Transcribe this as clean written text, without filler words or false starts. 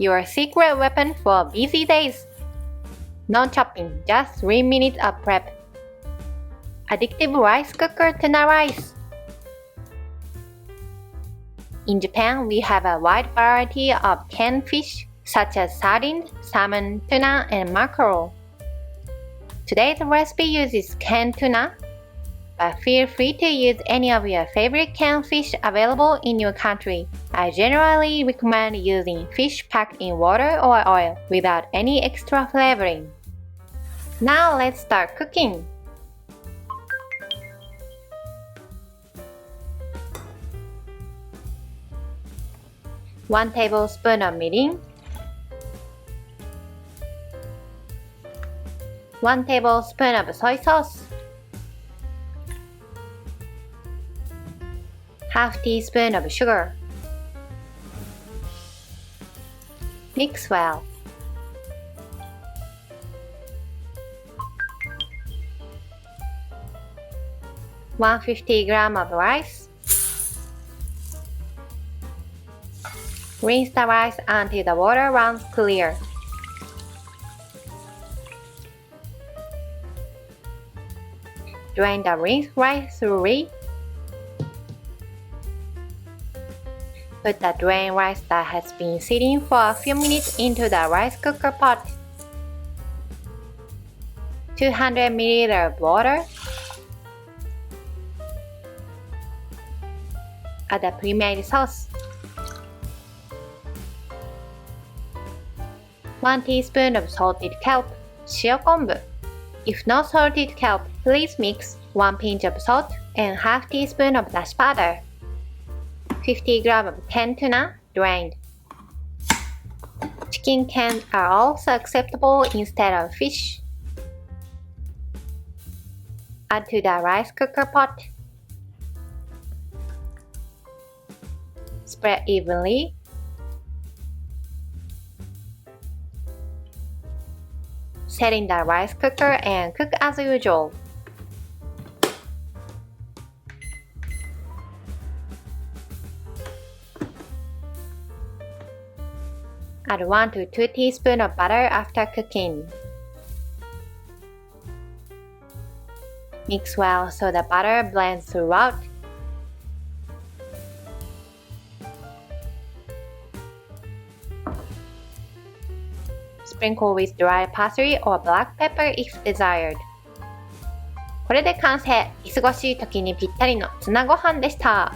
your secret weapon for busy days. No chopping, just 3 minutes of prep. Addictive rice cooker tuna rice. In Japan, we have a wide variety of canned fish such as sardines, salmon, tuna, and mackerel. Today's recipe uses canned tuna, but feel free to use any of your favorite canned fish available in your country. I generally recommend using fish packed in water or oil without any extra flavoring. Now let's start cooking. One tablespoon of mirin, 1 tablespoon of soy sauce, half teaspoon of sugar. Mix well. $150 grams of rice. Rinse the rice until the water runs clear. Drain the rinsed rice thoroughly. Put the drained rice that has been sitting for a few minutes into the rice cooker pot. 200 ml of water. Add the pre-made sauce. 1 teaspoon of salted kelp, 塩昆布. If not salted kelp, please mix 1 pinch of salt and half teaspoon of dashi powder. 50 grams of canned tuna, drained. Chicken cans are also acceptable instead of fish. Add to the rice cooker pot. Spread evenly. Set in the rice cooker and cook as usual. Add 1 to 2 teaspoons of butter after cooking. Mix well so the butter blends throughout. Sprinkle with dry parsley or black pepper if desired. これで完成。忙しい時にぴったりのツナご飯でした。